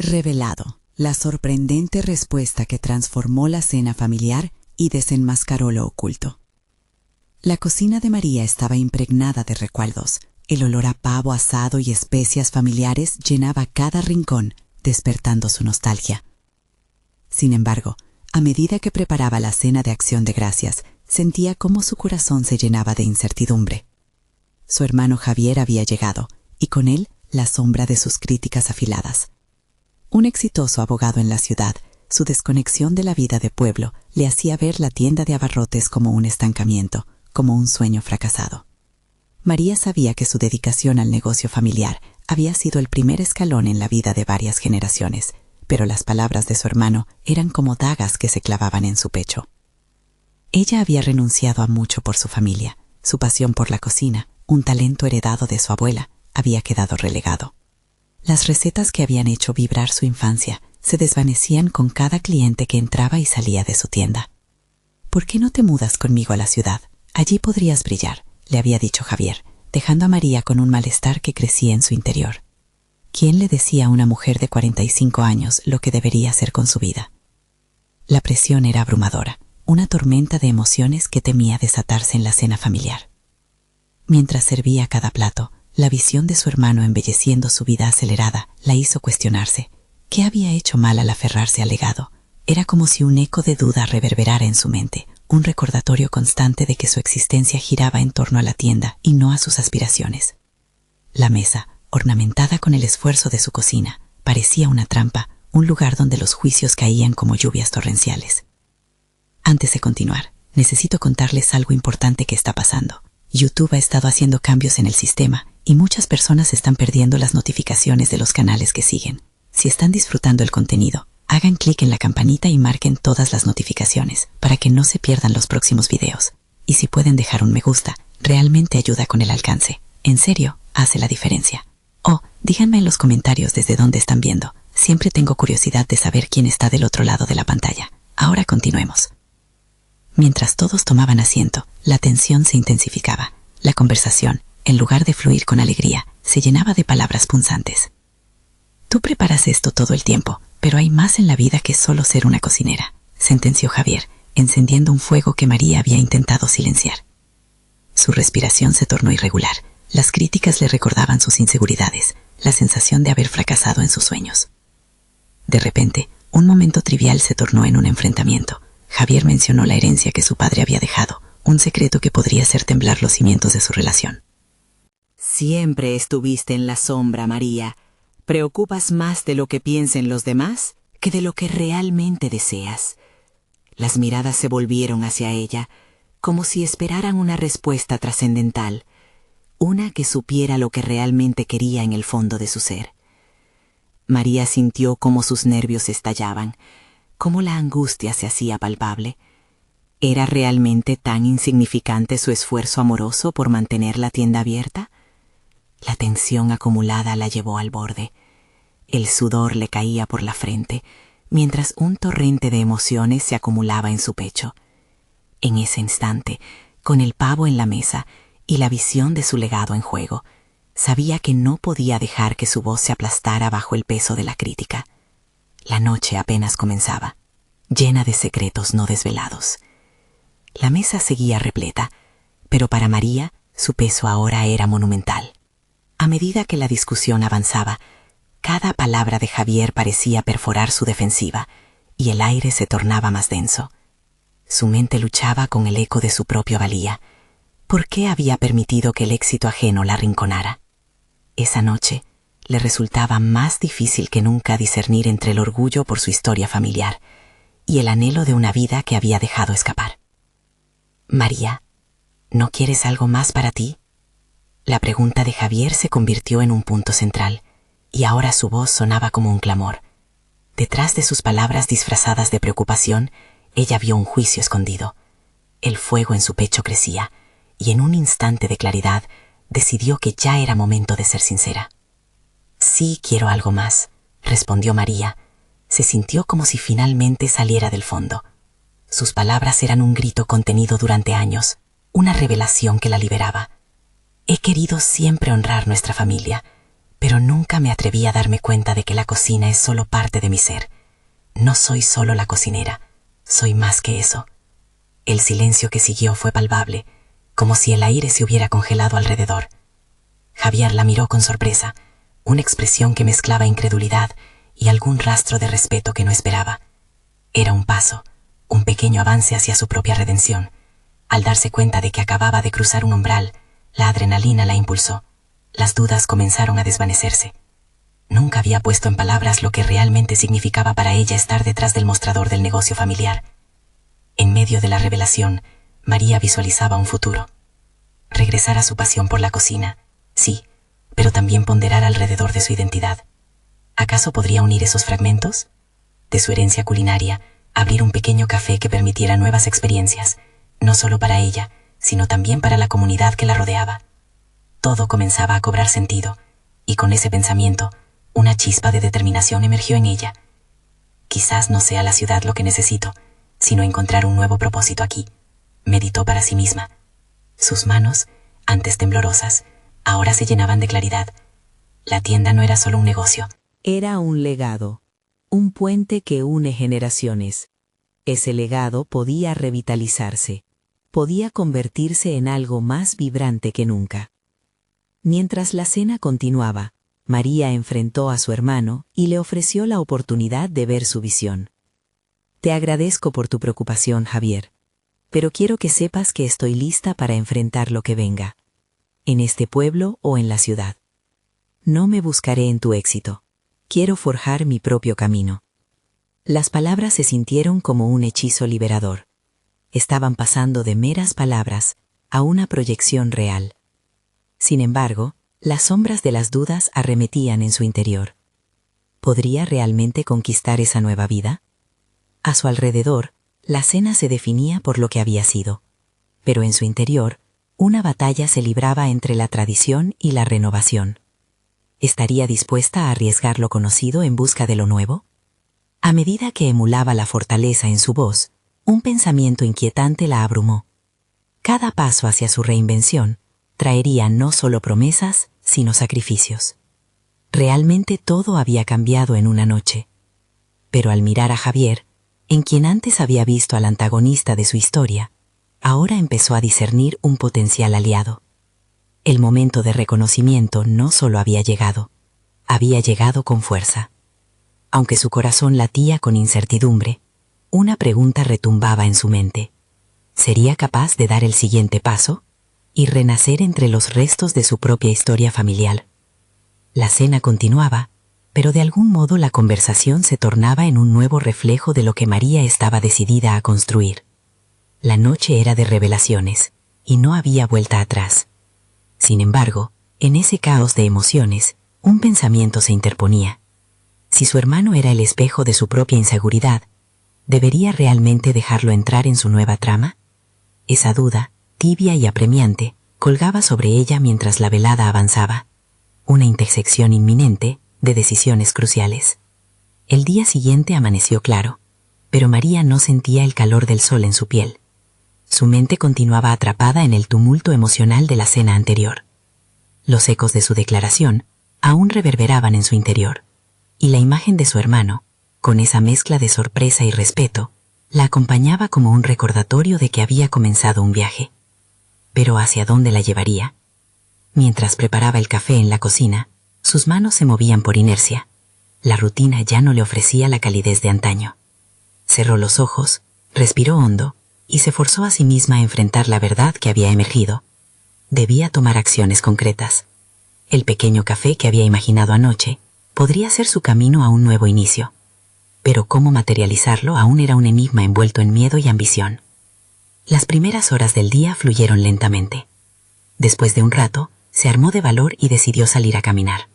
Revelado, la sorprendente respuesta que transformó la cena familiar y desenmascaró lo oculto. La cocina de María estaba impregnada de recuerdos. El olor a pavo asado y especias familiares llenaba cada rincón, despertando su nostalgia. Sin embargo, a medida que preparaba la cena de Acción de Gracias, sentía cómo su corazón se llenaba de incertidumbre. Su hermano Javier había llegado, y con él la sombra de sus críticas afiladas. Un exitoso abogado en la ciudad, su desconexión de la vida de pueblo le hacía ver la tienda de abarrotes como un estancamiento, como un sueño fracasado. María sabía que su dedicación al negocio familiar había sido el primer escalón en la vida de varias generaciones, pero las palabras de su hermano eran como dagas que se clavaban en su pecho. Ella había renunciado a mucho por su familia. Su pasión por la cocina, un talento heredado de su abuela, había quedado relegado. Las recetas que habían hecho vibrar su infancia se desvanecían con cada cliente que entraba y salía de su tienda. «¿Por qué no te mudas conmigo a la ciudad? Allí podrías brillar», le había dicho Javier, dejando a María con un malestar que crecía en su interior. ¿Quién le decía a una mujer de 45 años lo que debería hacer con su vida? La presión era abrumadora, una tormenta de emociones que temía desatarse en la cena familiar. Mientras servía cada plato, la visión de su hermano embelleciendo su vida acelerada la hizo cuestionarse. ¿Qué había hecho mal al aferrarse al legado? Era como si un eco de duda reverberara en su mente, un recordatorio constante de que su existencia giraba en torno a la tienda y no a sus aspiraciones. La mesa, ornamentada con el esfuerzo de su cocina, parecía una trampa, un lugar donde los juicios caían como lluvias torrenciales. Antes de continuar, necesito contarles algo importante que está pasando. YouTube ha estado haciendo cambios en el sistema y muchas personas están perdiendo las notificaciones de los canales que siguen. Si están disfrutando el contenido, hagan clic en la campanita y marquen todas las notificaciones para que no se pierdan los próximos videos. Y si pueden dejar un me gusta, realmente ayuda con el alcance. En serio, hace la diferencia. O, díganme en los comentarios desde dónde están viendo. Siempre tengo curiosidad de saber quién está del otro lado de la pantalla. Ahora continuemos. Mientras todos tomaban asiento, la tensión se intensificaba. La conversación, en lugar de fluir con alegría, se llenaba de palabras punzantes. «Tú preparas esto todo el tiempo, pero hay más en la vida que solo ser una cocinera», sentenció Javier, encendiendo un fuego que María había intentado silenciar. Su respiración se tornó irregular. Las críticas le recordaban sus inseguridades, la sensación de haber fracasado en sus sueños. De repente, un momento trivial se tornó en un enfrentamiento. Javier mencionó la herencia que su padre había dejado, un secreto que podría hacer temblar los cimientos de su relación. Siempre estuviste en la sombra, María. Preocupas más de lo que piensen los demás que de lo que realmente deseas. Las miradas se volvieron hacia ella, como si esperaran una respuesta trascendental, una que supiera lo que realmente quería en el fondo de su ser. María sintió cómo sus nervios estallaban, cómo la angustia se hacía palpable. ¿Era realmente tan insignificante su esfuerzo amoroso por mantener la tienda abierta? La tensión acumulada la llevó al borde. El sudor le caía por la frente, mientras un torrente de emociones se acumulaba en su pecho. En ese instante, con el pavo en la mesa y la visión de su legado en juego, sabía que no podía dejar que su voz se aplastara bajo el peso de la crítica. La noche apenas comenzaba, llena de secretos no desvelados. La mesa seguía repleta, pero para María su peso ahora era monumental. A medida que la discusión avanzaba, cada palabra de Javier parecía perforar su defensiva y el aire se tornaba más denso. Su mente luchaba con el eco de su propia valía. ¿Por qué había permitido que el éxito ajeno la arrinconara? Esa noche le resultaba más difícil que nunca discernir entre el orgullo por su historia familiar y el anhelo de una vida que había dejado escapar. «María, ¿no quieres algo más para ti?». La pregunta de Javier se convirtió en un punto central, y ahora su voz sonaba como un clamor. Detrás de sus palabras disfrazadas de preocupación, ella vio un juicio escondido. El fuego en su pecho crecía, y en un instante de claridad decidió que ya era momento de ser sincera. «Sí, quiero algo más», respondió María. Se sintió como si finalmente saliera del fondo. Sus palabras eran un grito contenido durante años, una revelación que la liberaba. «He querido siempre honrar nuestra familia, pero nunca me atreví a darme cuenta de que la cocina es solo parte de mi ser. No soy solo la cocinera, soy más que eso. El silencio que siguió fue palpable, como si el aire se hubiera congelado alrededor. Javier la miró con sorpresa, una expresión que mezclaba incredulidad y algún rastro de respeto que no esperaba. Era un paso, un pequeño avance hacia su propia redención. Al darse cuenta de que acababa de cruzar un umbral, la adrenalina la impulsó. Las dudas comenzaron a desvanecerse. Nunca había puesto en palabras lo que realmente significaba para ella estar detrás del mostrador del negocio familiar. En medio de la revelación, María visualizaba un futuro. Regresar a su pasión por la cocina, sí, pero también ponderar alrededor de su identidad. ¿Acaso podría unir esos fragmentos? De su herencia culinaria, abrir un pequeño café que permitiera nuevas experiencias, no solo para ella, sino también para la comunidad que la rodeaba. Todo comenzaba a cobrar sentido, y con ese pensamiento, una chispa de determinación emergió en ella. Quizás no sea la ciudad lo que necesito, sino encontrar un nuevo propósito aquí, meditó para sí misma. Sus manos, antes temblorosas, ahora se llenaban de claridad. La tienda no era solo un negocio. Era un legado, un puente que une generaciones. Ese legado podía revitalizarse, podía convertirse en algo más vibrante que nunca. Mientras la cena continuaba, María enfrentó a su hermano y le ofreció la oportunidad de ver su visión. Te agradezco por tu preocupación, Javier, pero quiero que sepas que estoy lista para enfrentar lo que venga, en este pueblo o en la ciudad. No me buscaré en tu éxito. Quiero forjar mi propio camino. Las palabras se sintieron como un hechizo liberador. Estaban pasando de meras palabras a una proyección real. Sin embargo, las sombras de las dudas arremetían en su interior. ¿Podría realmente conquistar esa nueva vida? A su alrededor, la cena se definía por lo que había sido, pero en su interior, una batalla se libraba entre la tradición y la renovación. ¿Estaría dispuesta a arriesgar lo conocido en busca de lo nuevo? A medida que emulaba la fortaleza en su voz, un pensamiento inquietante la abrumó. Cada paso hacia su reinvención traería no solo promesas, sino sacrificios. Realmente todo había cambiado en una noche. Pero al mirar a Javier, en quien antes había visto al antagonista de su historia, ahora empezó a discernir un potencial aliado. El momento de reconocimiento no solo había llegado con fuerza. Aunque su corazón latía con incertidumbre, una pregunta retumbaba en su mente. ¿Sería capaz de dar el siguiente paso y renacer entre los restos de su propia historia familiar? La cena continuaba, pero de algún modo la conversación se tornaba en un nuevo reflejo de lo que María estaba decidida a construir. La noche era de revelaciones, y no había vuelta atrás. Sin embargo, en ese caos de emociones, un pensamiento se interponía. Si su hermano era el espejo de su propia inseguridad, ¿debería realmente dejarlo entrar en su nueva trama? Esa duda, tibia y apremiante, colgaba sobre ella mientras la velada avanzaba. Una intersección inminente de decisiones cruciales. El día siguiente amaneció claro, pero María no sentía el calor del sol en su piel. Su mente continuaba atrapada en el tumulto emocional de la cena anterior. Los ecos de su declaración aún reverberaban en su interior, y la imagen de su hermano, con esa mezcla de sorpresa y respeto, la acompañaba como un recordatorio de que había comenzado un viaje. Pero ¿hacia dónde la llevaría? Mientras preparaba el café en la cocina, sus manos se movían por inercia. La rutina ya no le ofrecía la calidez de antaño. Cerró los ojos, respiró hondo, y se forzó a sí misma a enfrentar la verdad que había emergido. Debía tomar acciones concretas. El pequeño café que había imaginado anoche podría ser su camino a un nuevo inicio. Pero cómo materializarlo aún era un enigma envuelto en miedo y ambición. Las primeras horas del día fluyeron lentamente. Después de un rato, se armó de valor y decidió salir a caminar.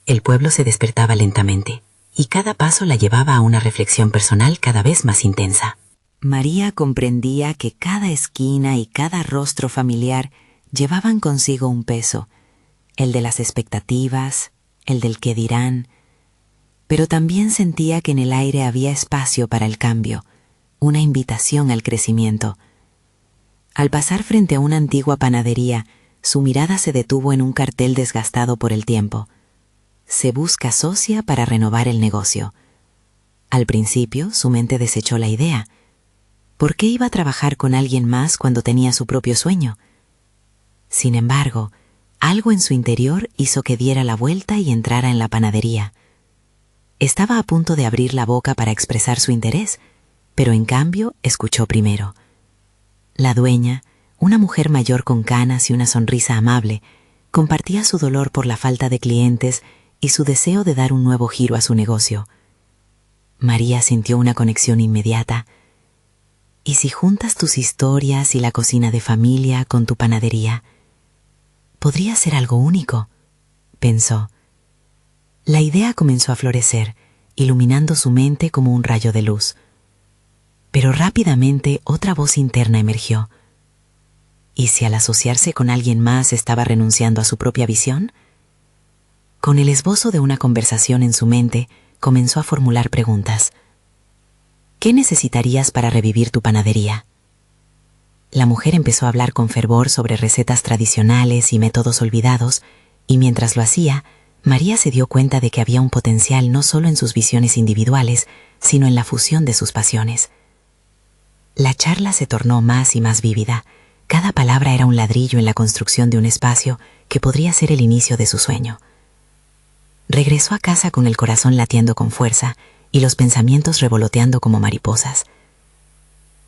El pueblo se despertaba lentamente, y cada paso la llevaba a una reflexión personal cada vez más intensa. María comprendía que cada esquina y cada rostro familiar llevaban consigo un peso, el de las expectativas, el del qué dirán, pero también sentía que en el aire había espacio para el cambio, una invitación al crecimiento. Al pasar frente a una antigua panadería, su mirada se detuvo en un cartel desgastado por el tiempo. se busca socia para renovar el negocio. Al principio, su mente desechó la idea. ¿Por qué iba a trabajar con alguien más cuando tenía su propio sueño? Sin embargo, algo en su interior hizo que diera la vuelta y entrara en la panadería. Estaba a punto de abrir la boca para expresar su interés, pero en cambio escuchó primero. La dueña, una mujer mayor con canas y una sonrisa amable, compartía su dolor por la falta de clientes y su deseo de dar un nuevo giro a su negocio. María sintió una conexión inmediata. ¿Y si juntas tus historias y la cocina de familia con tu panadería? Podría ser algo único, pensó. La idea comenzó a florecer, iluminando su mente como un rayo de luz. Pero rápidamente otra voz interna emergió. ¿Y si al asociarse con alguien más estaba renunciando a su propia visión? Con el esbozo de una conversación en su mente, comenzó a formular preguntas. ¿Qué necesitarías para revivir tu panadería? La mujer empezó a hablar con fervor sobre recetas tradicionales y métodos olvidados, y mientras lo hacía, María se dio cuenta de que había un potencial no solo en sus visiones individuales, sino en la fusión de sus pasiones. La charla se tornó más y más vívida. Cada palabra era un ladrillo en la construcción de un espacio que podría ser el inicio de su sueño. Regresó a casa con el corazón latiendo con fuerza y los pensamientos revoloteando como mariposas.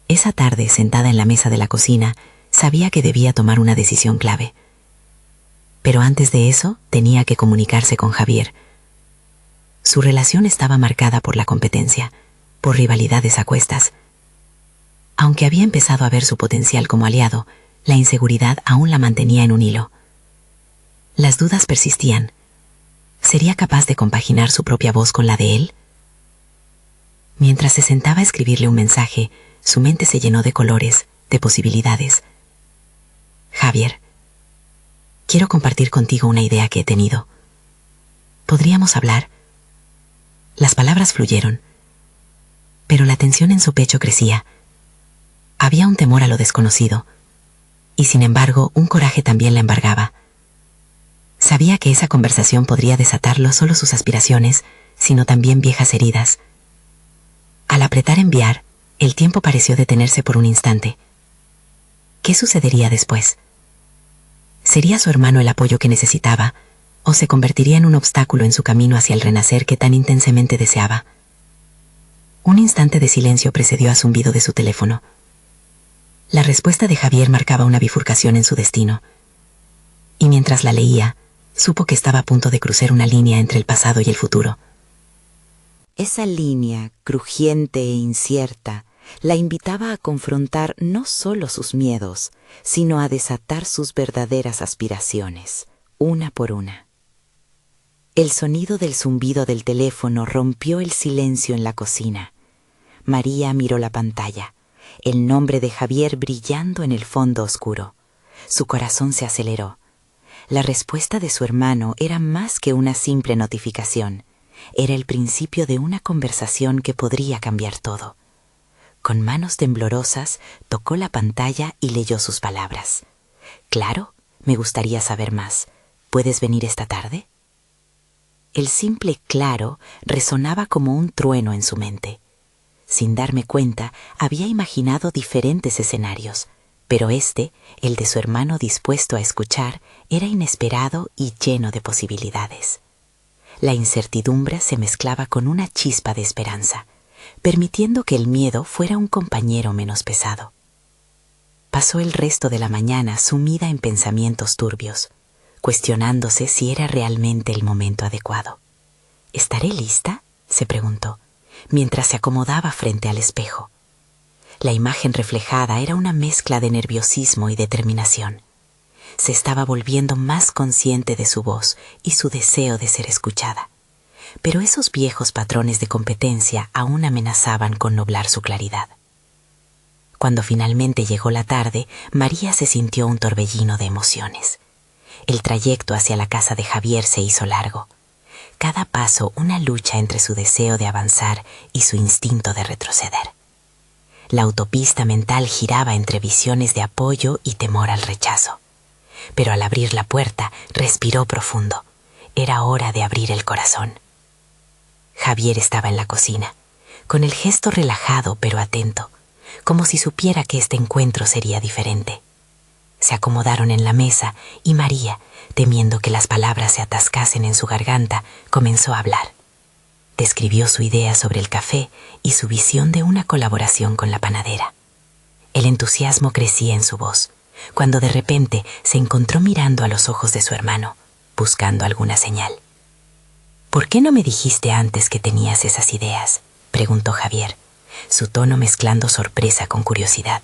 Esa tarde, sentada en la mesa de la cocina, sabía que debía tomar una decisión clave. Pero antes de eso, tenía que comunicarse con Javier. Su relación estaba marcada por la competencia, por rivalidades a cuestas. Aunque había empezado a ver su potencial como aliado, la inseguridad aún la mantenía en un hilo. Las dudas persistían. ¿Sería capaz de compaginar su propia voz con la de él? Mientras se sentaba a escribirle un mensaje, su mente se llenó de colores, de posibilidades. Javier, quiero compartir contigo una idea que he tenido. ¿Podríamos hablar? Las palabras fluyeron, pero la tensión en su pecho crecía. Había un temor a lo desconocido, y sin embargo un coraje también la embargaba. Sabía que esa conversación podría desatar no solo sus aspiraciones, sino también viejas heridas. Al apretar enviar, el tiempo pareció detenerse por un instante. ¿Qué sucedería después? ¿Sería su hermano el apoyo que necesitaba, o se convertiría en un obstáculo en su camino hacia el renacer que tan intensamente deseaba? Un instante de silencio precedió al zumbido de su teléfono. La respuesta de Javier marcaba una bifurcación en su destino, y mientras la leía, supo que estaba a punto de cruzar una línea entre el pasado y el futuro. Esa línea, crujiente e incierta, la invitaba a confrontar no solo sus miedos, sino a desatar sus verdaderas aspiraciones, una por una. El sonido del zumbido del teléfono rompió el silencio en la cocina. María miró la pantalla, el nombre de Javier brillando en el fondo oscuro. Su corazón se aceleró. La respuesta de su hermano era más que una simple notificación. Era el principio de una conversación que podría cambiar todo. Con manos temblorosas, tocó la pantalla y leyó sus palabras. «Claro, me gustaría saber más. ¿Puedes venir esta tarde?» El simple «claro» resonaba como un trueno en su mente. Sin darme cuenta, había imaginado diferentes escenarios, pero este, el de su hermano dispuesto a escuchar, era inesperado y lleno de posibilidades. La incertidumbre se mezclaba con una chispa de esperanza, permitiendo que el miedo fuera un compañero menos pesado. Pasó el resto de la mañana sumida en pensamientos turbios, cuestionándose si era realmente el momento adecuado. ¿Estaré lista?, se preguntó, mientras se acomodaba frente al espejo. La imagen reflejada era una mezcla de nerviosismo y determinación. Se estaba volviendo más consciente de su voz y su deseo de ser escuchada. Pero esos viejos patrones de competencia aún amenazaban con nublar su claridad. Cuando finalmente llegó la tarde, María se sintió un torbellino de emociones. El trayecto hacia la casa de Javier se hizo largo. Cada paso una lucha entre su deseo de avanzar y su instinto de retroceder. La autopista mental giraba entre visiones de apoyo y temor al rechazo. Pero al abrir la puerta, respiró profundo. Era hora de abrir el corazón. Javier estaba en la cocina, con el gesto relajado pero atento, como si supiera que este encuentro sería diferente. Se acomodaron en la mesa y María, temiendo que las palabras se atascasen en su garganta, comenzó a hablar. Describió su idea sobre el café y su visión de una colaboración con la panadera. El entusiasmo crecía en su voz, cuando de repente se encontró mirando a los ojos de su hermano, buscando alguna señal. «¿Por qué no me dijiste antes que tenías esas ideas?», preguntó Javier, su tono mezclando sorpresa con curiosidad.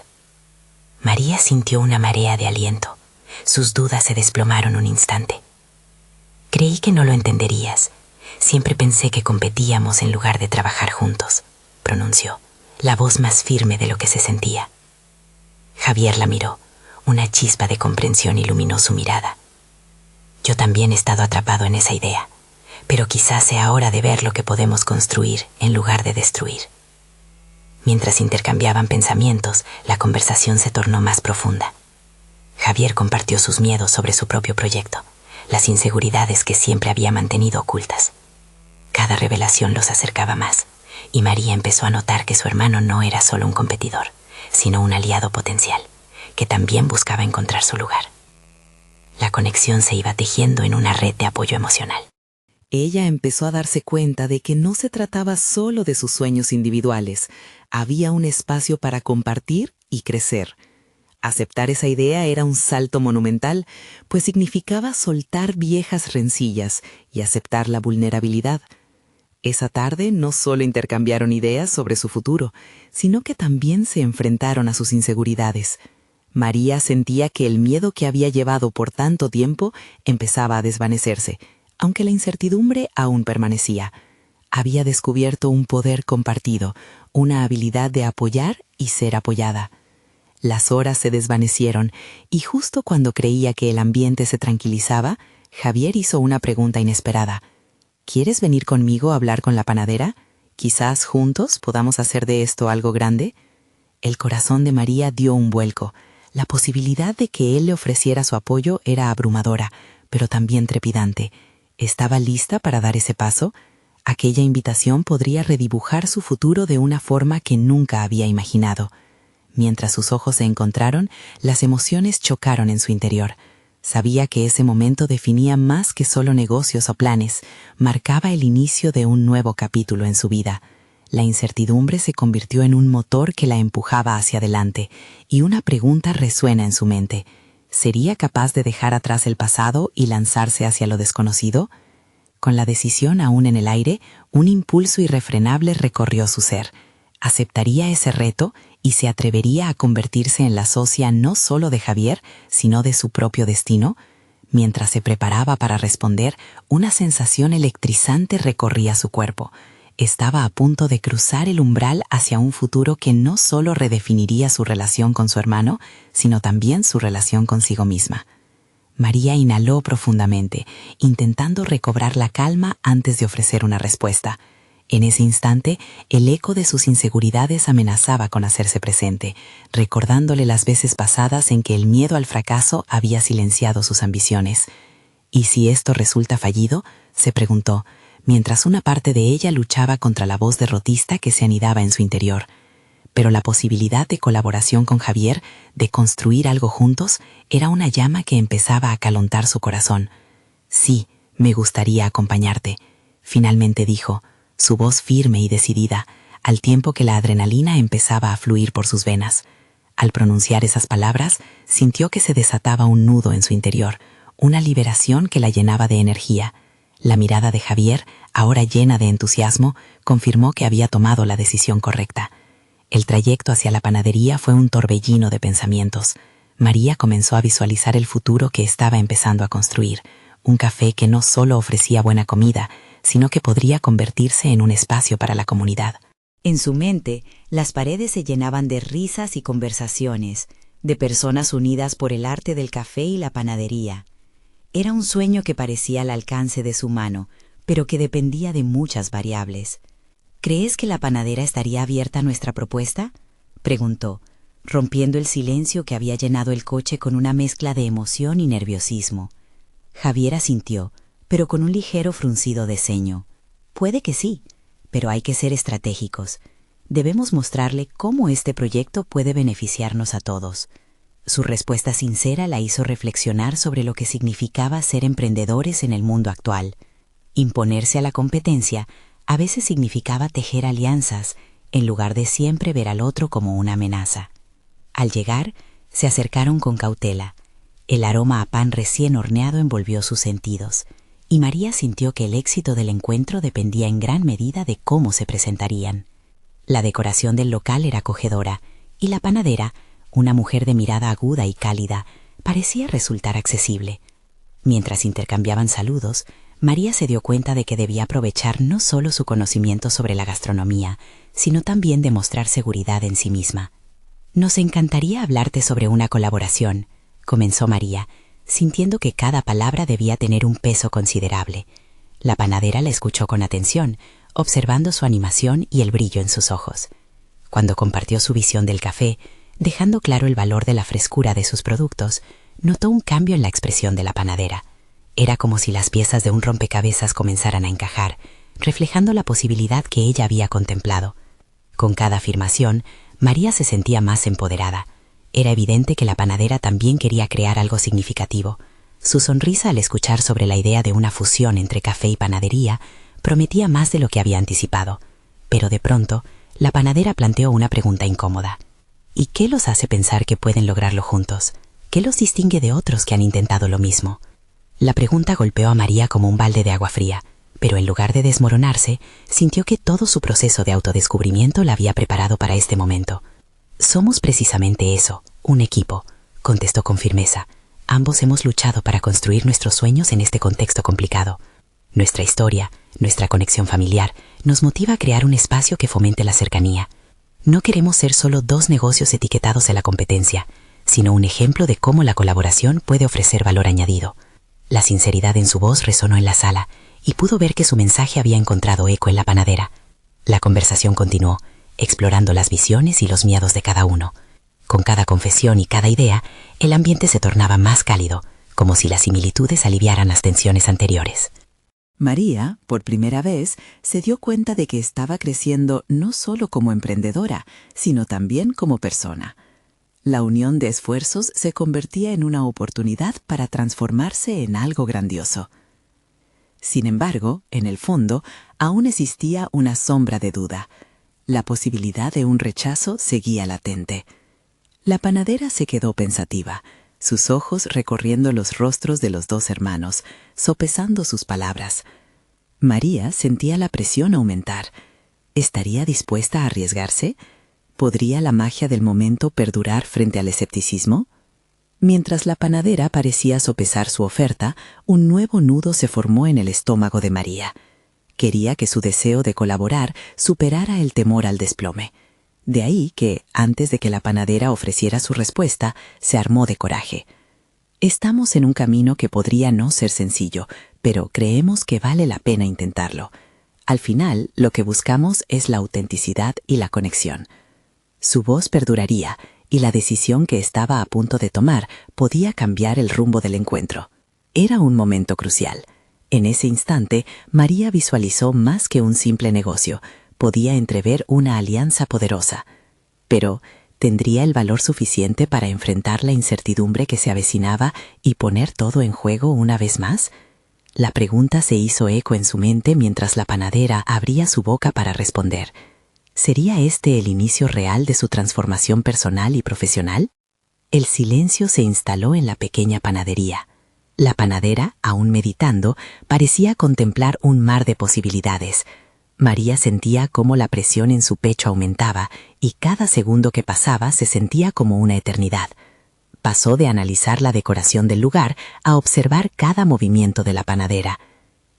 María sintió una marea de aliento. Sus dudas se desplomaron un instante. «Creí que no lo entenderías. Siempre pensé que competíamos en lugar de trabajar juntos», pronunció, la voz más firme de lo que se sentía. Javier la miró. Una chispa de comprensión iluminó su mirada. «Yo también he estado atrapado en esa idea, pero quizás sea hora de ver lo que podemos construir en lugar de destruir». Mientras intercambiaban pensamientos, la conversación se tornó más profunda. Javier compartió sus miedos sobre su propio proyecto, las inseguridades que siempre había mantenido ocultas. Cada revelación los acercaba más, y María empezó a notar que su hermano no era solo un competidor, sino un aliado potencial, que también buscaba encontrar su lugar. La conexión se iba tejiendo en una red de apoyo emocional. Ella empezó a darse cuenta de que no se trataba solo de sus sueños individuales. Había un espacio para compartir y crecer. Aceptar esa idea era un salto monumental, pues significaba soltar viejas rencillas y aceptar la vulnerabilidad. Esa tarde no solo intercambiaron ideas sobre su futuro, sino que también se enfrentaron a sus inseguridades. María sentía que el miedo que había llevado por tanto tiempo empezaba a desvanecerse, aunque la incertidumbre aún permanecía. Había descubierto un poder compartido, una habilidad de apoyar y ser apoyada. Las horas se desvanecieron y justo cuando creía que el ambiente se tranquilizaba, Javier hizo una pregunta inesperada. ¿Quieres venir conmigo a hablar con la panadera? Quizás juntos podamos hacer de esto algo grande. El corazón de María dio un vuelco. La posibilidad de que él le ofreciera su apoyo era abrumadora, pero también trepidante. ¿Estaba lista para dar ese paso? Aquella invitación podría redibujar su futuro de una forma que nunca había imaginado. Mientras sus ojos se encontraron, las emociones chocaron en su interior. Sabía que ese momento definía más que solo negocios o planes, marcaba el inicio de un nuevo capítulo en su vida. La incertidumbre se convirtió en un motor que la empujaba hacia adelante, y una pregunta resuena en su mente. ¿Sería capaz de dejar atrás el pasado y lanzarse hacia lo desconocido? Con la decisión aún en el aire, un impulso irrefrenable recorrió su ser. ¿Aceptaría ese reto y se atrevería a convertirse en la socia no solo de Javier, sino de su propio destino? Mientras se preparaba para responder, una sensación electrizante recorría su cuerpo. Estaba a punto de cruzar el umbral hacia un futuro que no solo redefiniría su relación con su hermano, sino también su relación consigo misma. María inhaló profundamente, intentando recobrar la calma antes de ofrecer una respuesta. En ese instante, el eco de sus inseguridades amenazaba con hacerse presente, recordándole las veces pasadas en que el miedo al fracaso había silenciado sus ambiciones. ¿Y si esto resulta fallido?, se preguntó, mientras una parte de ella luchaba contra la voz derrotista que se anidaba en su interior. Pero la posibilidad de colaboración con Javier, de construir algo juntos, era una llama que empezaba a acalentar su corazón. «Sí, me gustaría acompañarte», finalmente dijo, su voz firme y decidida, al tiempo que la adrenalina empezaba a fluir por sus venas. Al pronunciar esas palabras, sintió que se desataba un nudo en su interior, una liberación que la llenaba de energía. La mirada de Javier, ahora llena de entusiasmo, confirmó que había tomado la decisión correcta. El trayecto hacia la panadería fue un torbellino de pensamientos. María comenzó a visualizar el futuro que estaba empezando a construir, un café que no solo ofrecía buena comida, sino que podría convertirse en un espacio para la comunidad. En su mente, las paredes se llenaban de risas y conversaciones, de personas unidas por el arte del café y la panadería. Era un sueño que parecía al alcance de su mano, pero que dependía de muchas variables. ¿Crees que la panadera estaría abierta a nuestra propuesta?, preguntó, rompiendo el silencio que había llenado el coche con una mezcla de emoción y nerviosismo. Javier asintió, pero con un ligero fruncido de ceño. Puede que sí, pero hay que ser estratégicos. Debemos mostrarle cómo este proyecto puede beneficiarnos a todos. Su respuesta sincera la hizo reflexionar sobre lo que significaba ser emprendedores en el mundo actual. Imponerse a la competencia a veces significaba tejer alianzas, en lugar de siempre ver al otro como una amenaza. Al llegar, se acercaron con cautela. El aroma a pan recién horneado envolvió sus sentidos, y María sintió que el éxito del encuentro dependía en gran medida de cómo se presentarían. La decoración del local era acogedora, y la panadera, una mujer de mirada aguda y cálida, parecía resultar accesible. Mientras intercambiaban saludos, María se dio cuenta de que debía aprovechar no solo su conocimiento sobre la gastronomía, sino también demostrar seguridad en sí misma. «Nos encantaría hablarte sobre una colaboración», comenzó María, sintiendo que cada palabra debía tener un peso considerable. La panadera la escuchó con atención, observando su animación y el brillo en sus ojos. Cuando compartió su visión del café, dejando claro el valor de la frescura de sus productos, notó un cambio en la expresión de la panadera. Era como si las piezas de un rompecabezas comenzaran a encajar, reflejando la posibilidad que ella había contemplado. Con cada afirmación, María se sentía más empoderada. Era evidente que la panadera también quería crear algo significativo. Su sonrisa al escuchar sobre la idea de una fusión entre café y panadería prometía más de lo que había anticipado. Pero de pronto, la panadera planteó una pregunta incómoda. ¿Y qué los hace pensar que pueden lograrlo juntos? ¿Qué los distingue de otros que han intentado lo mismo? La pregunta golpeó a María como un balde de agua fría, pero en lugar de desmoronarse, sintió que todo su proceso de autodescubrimiento la había preparado para este momento. «Somos precisamente eso, un equipo», contestó con firmeza. «Ambos hemos luchado para construir nuestros sueños en este contexto complicado. Nuestra historia, nuestra conexión familiar, nos motiva a crear un espacio que fomente la cercanía. No queremos ser solo dos negocios etiquetados en la competencia, sino un ejemplo de cómo la colaboración puede ofrecer valor añadido». La sinceridad en su voz resonó en la sala, y pudo ver que su mensaje había encontrado eco en la panadera. La conversación continuó, explorando las visiones y los miedos de cada uno. Con cada confesión y cada idea, el ambiente se tornaba más cálido, como si las similitudes aliviaran las tensiones anteriores. María, por primera vez, se dio cuenta de que estaba creciendo no solo como emprendedora, sino también como persona. La unión de esfuerzos se convertía en una oportunidad para transformarse en algo grandioso. Sin embargo, en el fondo, aún existía una sombra de duda. La posibilidad de un rechazo seguía latente. La panadera se quedó pensativa, sus ojos recorriendo los rostros de los dos hermanos, sopesando sus palabras. María sentía la presión aumentar. ¿Estaría dispuesta a arriesgarse? ¿Podría la magia del momento perdurar frente al escepticismo? Mientras la panadera parecía sopesar su oferta, un nuevo nudo se formó en el estómago de María. Quería que su deseo de colaborar superara el temor al desplome. De ahí que, antes de que la panadera ofreciera su respuesta, se armó de coraje. «Estamos en un camino que podría no ser sencillo, pero creemos que vale la pena intentarlo. Al final, lo que buscamos es la autenticidad y la conexión». Su voz perduraría, y la decisión que estaba a punto de tomar podía cambiar el rumbo del encuentro. Era un momento crucial. En ese instante, María visualizó más que un simple negocio, podía entrever una alianza poderosa. Pero, ¿tendría el valor suficiente para enfrentar la incertidumbre que se avecinaba y poner todo en juego una vez más? La pregunta se hizo eco en su mente mientras la panadera abría su boca para responder. ¿Sería este el inicio real de su transformación personal y profesional? El silencio se instaló en la pequeña panadería. La panadera, aún meditando, parecía contemplar un mar de posibilidades. María sentía cómo la presión en su pecho aumentaba y cada segundo que pasaba se sentía como una eternidad. Pasó de analizar la decoración del lugar a observar cada movimiento de la panadera.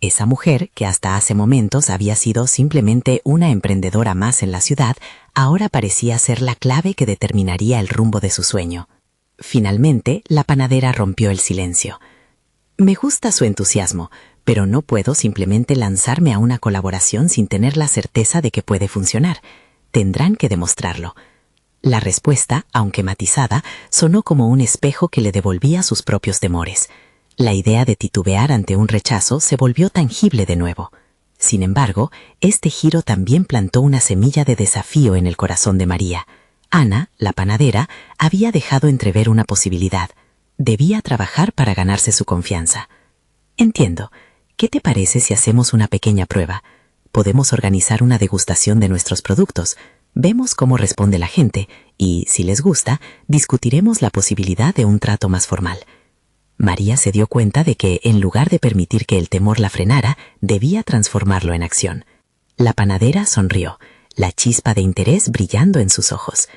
Esa mujer, que hasta hace momentos había sido simplemente una emprendedora más en la ciudad, ahora parecía ser la clave que determinaría el rumbo de su sueño. Finalmente, la panadera rompió el silencio. «Me gusta su entusiasmo, pero no puedo simplemente lanzarme a una colaboración sin tener la certeza de que puede funcionar. Tendrán que demostrarlo». La respuesta, aunque matizada, sonó como un espejo que le devolvía sus propios temores. La idea de titubear ante un rechazo se volvió tangible de nuevo. Sin embargo, este giro también plantó una semilla de desafío en el corazón de María. Ana, la panadera, había dejado entrever una posibilidad. Debía trabajar para ganarse su confianza. Entiendo. ¿Qué te parece si hacemos una pequeña prueba? Podemos organizar una degustación de nuestros productos. Vemos cómo responde la gente y, si les gusta, discutiremos la posibilidad de un trato más formal. María se dio cuenta de que, en lugar de permitir que el temor la frenara, debía transformarlo en acción. La panadera sonrió, la chispa de interés brillando en sus ojos.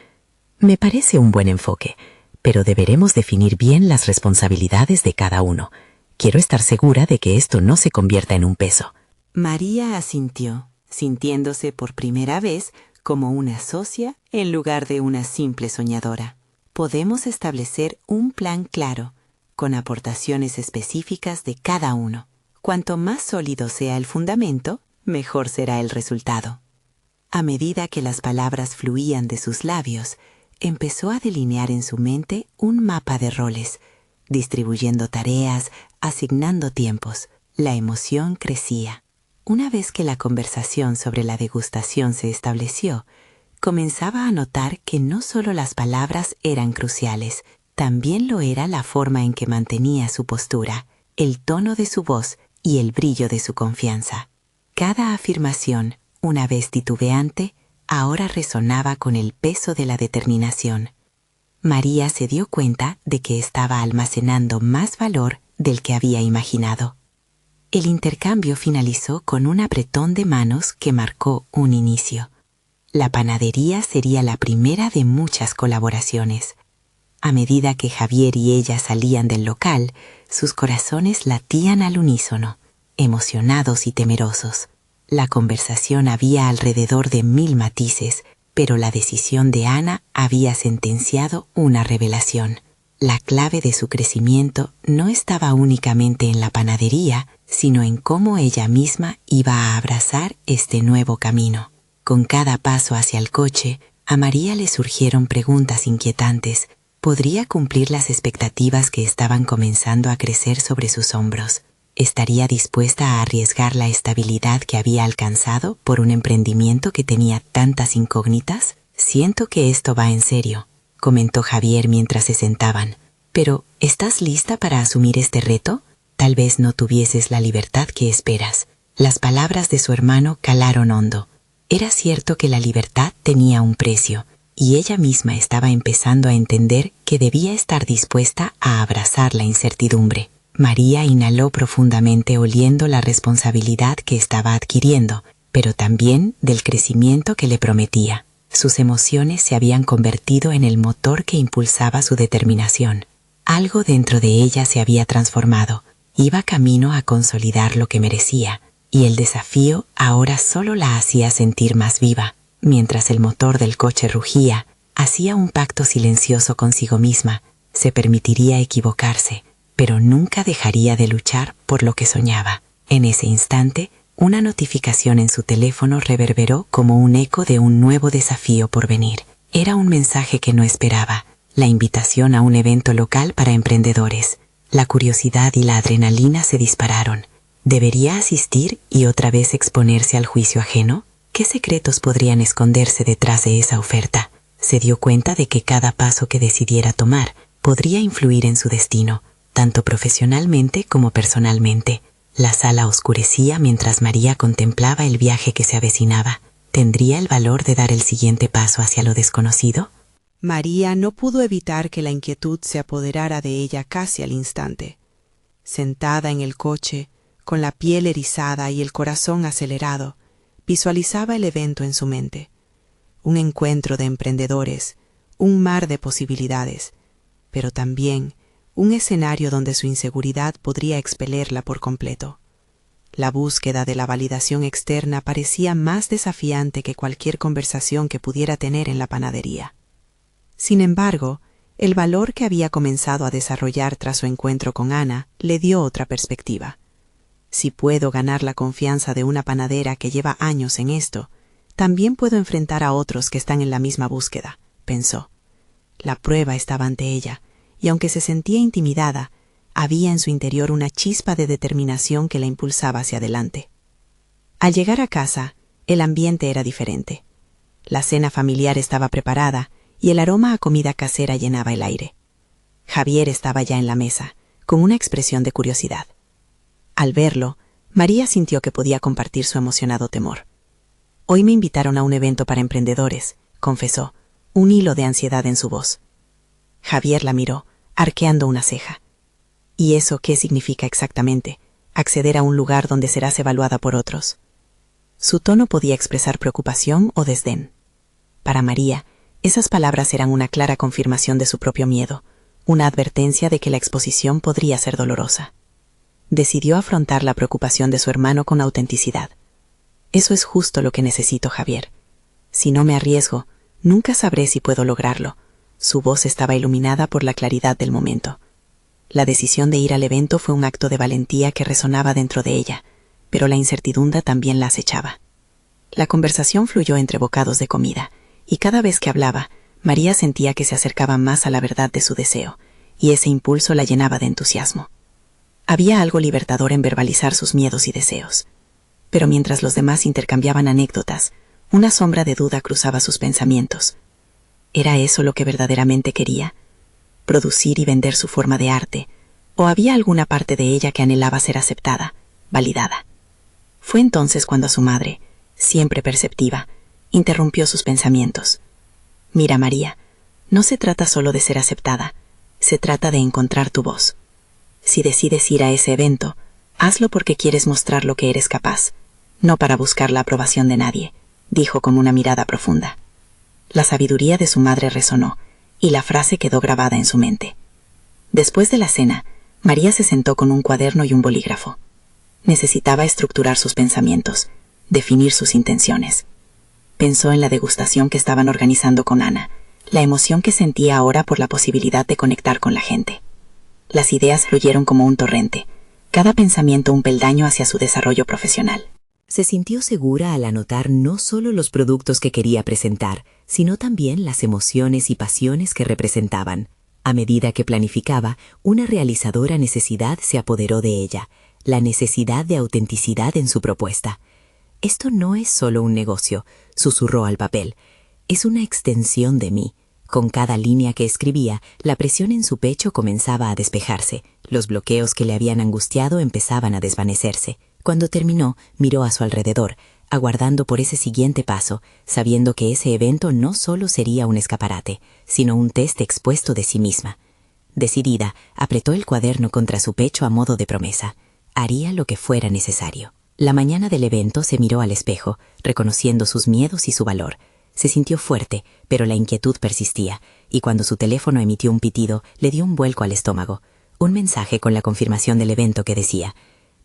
Me parece un buen enfoque, pero deberemos definir bien las responsabilidades de cada uno. Quiero estar segura de que esto no se convierta en un peso. María asintió, sintiéndose por primera vez como una socia en lugar de una simple soñadora. Podemos establecer un plan claro, con aportaciones específicas de cada uno. Cuanto más sólido sea el fundamento, mejor será el resultado. A medida que las palabras fluían de sus labios, empezó a delinear en su mente un mapa de roles, distribuyendo tareas, asignando tiempos. La emoción crecía. Una vez que la conversación sobre la degustación se estableció, comenzaba a notar que no solo las palabras eran cruciales, también lo era la forma en que mantenía su postura, el tono de su voz y el brillo de su confianza. Cada afirmación, una vez titubeante, ahora resonaba con el peso de la determinación. María se dio cuenta de que estaba almacenando más valor del que había imaginado. El intercambio finalizó con un apretón de manos que marcó un inicio. La panadería sería la primera de muchas colaboraciones. A medida que Javier y ella salían del local, sus corazones latían al unísono, emocionados y temerosos. La conversación había alrededor de 1000 matices, pero la decisión de Ana había sentenciado una revelación. La clave de su crecimiento no estaba únicamente en la panadería, sino en cómo ella misma iba a abrazar este nuevo camino. Con cada paso hacia el coche, a María le surgieron preguntas inquietantes. ¿Podría cumplir las expectativas que estaban comenzando a crecer sobre sus hombros? ¿Estaría dispuesta a arriesgar la estabilidad que había alcanzado por un emprendimiento que tenía tantas incógnitas? Siento que esto va en serio, comentó Javier mientras se sentaban. Pero, ¿estás lista para asumir este reto? Tal vez no tuvieses la libertad que esperas. Las palabras de su hermano calaron hondo. Era cierto que la libertad tenía un precio, y ella misma estaba empezando a entender que debía estar dispuesta a abrazar la incertidumbre. María inhaló profundamente oliendo la responsabilidad que estaba adquiriendo, pero también del crecimiento que le prometía. Sus emociones se habían convertido en el motor que impulsaba su determinación. Algo dentro de ella se había transformado. Iba camino a consolidar lo que merecía, y el desafío ahora solo la hacía sentir más viva. Mientras el motor del coche rugía, hacía un pacto silencioso consigo misma. Se permitiría equivocarse, pero nunca dejaría de luchar por lo que soñaba. En ese instante, una notificación en su teléfono reverberó como un eco de un nuevo desafío por venir. Era un mensaje que no esperaba, la invitación a un evento local para emprendedores. La curiosidad y la adrenalina se dispararon. ¿Debería asistir y otra vez exponerse al juicio ajeno? ¿Qué secretos podrían esconderse detrás de esa oferta? Se dio cuenta de que cada paso que decidiera tomar podría influir en su destino, tanto profesionalmente como personalmente. La sala oscurecía mientras María contemplaba el viaje que se avecinaba. ¿Tendría el valor de dar el siguiente paso hacia lo desconocido? María no pudo evitar que la inquietud se apoderara de ella casi al instante. Sentada en el coche, con la piel erizada y el corazón acelerado, visualizaba el evento en su mente. Un encuentro de emprendedores, un mar de posibilidades, pero también un escenario donde su inseguridad podría expelerla por completo. La búsqueda de la validación externa parecía más desafiante que cualquier conversación que pudiera tener en la panadería. Sin embargo, el valor que había comenzado a desarrollar tras su encuentro con Ana le dio otra perspectiva. Si puedo ganar la confianza de una panadera que lleva años en esto, también puedo enfrentar a otros que están en la misma búsqueda, pensó. La prueba estaba ante ella, y aunque se sentía intimidada, había en su interior una chispa de determinación que la impulsaba hacia adelante. Al llegar a casa, el ambiente era diferente. La cena familiar estaba preparada y el aroma a comida casera llenaba el aire. Javier estaba ya en la mesa, con una expresión de curiosidad. Al verlo, María sintió que podía compartir su emocionado temor. «Hoy me invitaron a un evento para emprendedores», confesó, un hilo de ansiedad en su voz. Javier la miró, arqueando una ceja. «¿Y eso qué significa exactamente? Acceder a un lugar donde serás evaluada por otros». Su tono podía expresar preocupación o desdén. Para María, esas palabras eran una clara confirmación de su propio miedo, una advertencia de que la exposición podría ser dolorosa. Decidió afrontar la preocupación de su hermano con autenticidad. «Eso es justo lo que necesito, Javier. Si no me arriesgo, nunca sabré si puedo lograrlo». Su voz estaba iluminada por la claridad del momento. La decisión de ir al evento fue un acto de valentía que resonaba dentro de ella, pero la incertidumbre también la acechaba. La conversación fluyó entre bocados de comida, y cada vez que hablaba, María sentía que se acercaba más a la verdad de su deseo, y ese impulso la llenaba de entusiasmo. Había algo libertador en verbalizar sus miedos y deseos. Pero mientras los demás intercambiaban anécdotas, una sombra de duda cruzaba sus pensamientos. ¿Era eso lo que verdaderamente quería? ¿Producir y vender su forma de arte? ¿O había alguna parte de ella que anhelaba ser aceptada, validada? Fue entonces cuando su madre, siempre perceptiva, interrumpió sus pensamientos. «Mira, María, no se trata solo de ser aceptada, se trata de encontrar tu voz. Si decides ir a ese evento, hazlo porque quieres mostrar lo que eres capaz, no para buscar la aprobación de nadie», dijo con una mirada profunda. La sabiduría de su madre resonó, y la frase quedó grabada en su mente. Después de la cena, María se sentó con un cuaderno y un bolígrafo. Necesitaba estructurar sus pensamientos, definir sus intenciones. Pensó en la degustación que estaban organizando con Ana, la emoción que sentía ahora por la posibilidad de conectar con la gente. Las ideas fluyeron como un torrente, cada pensamiento un peldaño hacia su desarrollo profesional. Se sintió segura al anotar no solo los productos que quería presentar, sino también las emociones y pasiones que representaban. A medida que planificaba, una realizadora necesidad se apoderó de ella, la necesidad de autenticidad en su propuesta. «Esto no es solo un negocio», susurró al papel, «es una extensión de mí». Con cada línea que escribía, la presión en su pecho comenzaba a despejarse, los bloqueos que le habían angustiado empezaban a desvanecerse. Cuando terminó, miró a su alrededor, aguardando por ese siguiente paso, sabiendo que ese evento no solo sería un escaparate, sino un test expuesto de sí misma. Decidida, apretó el cuaderno contra su pecho a modo de promesa. Haría lo que fuera necesario. La mañana del evento se miró al espejo, reconociendo sus miedos y su valor. Se sintió fuerte, pero la inquietud persistía, y cuando su teléfono emitió un pitido, le dio un vuelco al estómago. Un mensaje con la confirmación del evento que decía: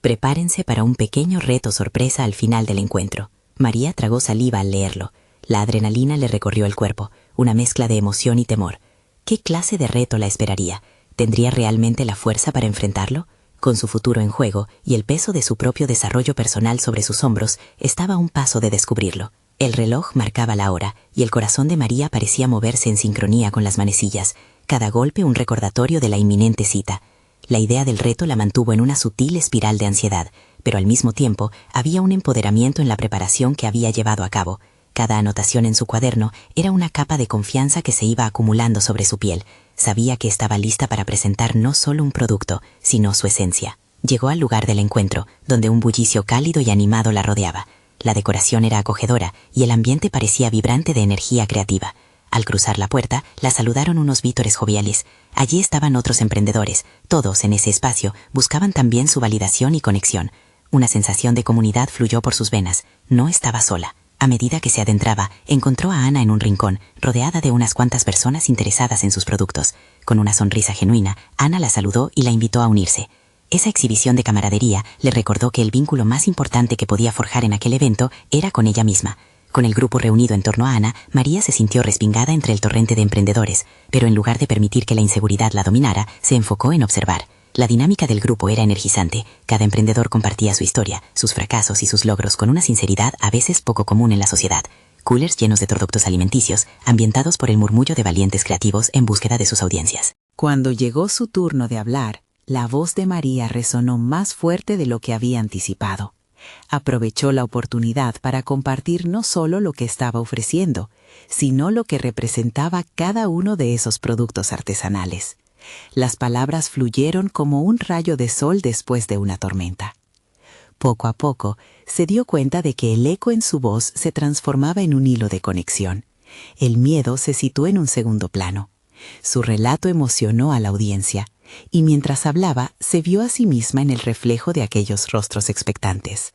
«Prepárense para un pequeño reto sorpresa al final del encuentro». María tragó saliva al leerlo. La adrenalina le recorrió el cuerpo, una mezcla de emoción y temor. ¿Qué clase de reto la esperaría? ¿Tendría realmente la fuerza para enfrentarlo? Con su futuro en juego y el peso de su propio desarrollo personal sobre sus hombros, estaba a un paso de descubrirlo. El reloj marcaba la hora y el corazón de María parecía moverse en sincronía con las manecillas, cada golpe un recordatorio de la inminente cita. La idea del reto la mantuvo en una sutil espiral de ansiedad, pero al mismo tiempo había un empoderamiento en la preparación que había llevado a cabo. Cada anotación en su cuaderno era una capa de confianza que se iba acumulando sobre su piel. Sabía que estaba lista para presentar no solo un producto, sino su esencia. Llegó al lugar del encuentro, donde un bullicio cálido y animado la rodeaba. La decoración era acogedora y el ambiente parecía vibrante de energía creativa. Al cruzar la puerta, la saludaron unos vítores joviales. Allí estaban otros emprendedores. Todos, en ese espacio, buscaban también su validación y conexión. Una sensación de comunidad fluyó por sus venas. No estaba sola. A medida que se adentraba, encontró a Ana en un rincón, rodeada de unas cuantas personas interesadas en sus productos. Con una sonrisa genuina, Ana la saludó y la invitó a unirse. Esa exhibición de camaradería le recordó que el vínculo más importante que podía forjar en aquel evento era con ella misma. Con el grupo reunido en torno a Ana, María se sintió respingada entre el torrente de emprendedores, pero en lugar de permitir que la inseguridad la dominara, se enfocó en observar. La dinámica del grupo era energizante. Cada emprendedor compartía su historia, sus fracasos y sus logros con una sinceridad a veces poco común en la sociedad. Coolers llenos de productos alimenticios, ambientados por el murmullo de valientes creativos en búsqueda de sus audiencias. Cuando llegó su turno de hablar, La voz de María resonó más fuerte de lo que había anticipado. Aprovechó la oportunidad para compartir no solo lo que estaba ofreciendo, sino lo que representaba cada uno de esos productos artesanales. Las palabras fluyeron como un rayo de sol después de una tormenta. Poco a poco, se dio cuenta de que el eco en su voz se transformaba en un hilo de conexión. El miedo se situó en un segundo plano. Su relato emocionó a la audiencia, y mientras hablaba, se vio a sí misma en el reflejo de aquellos rostros expectantes.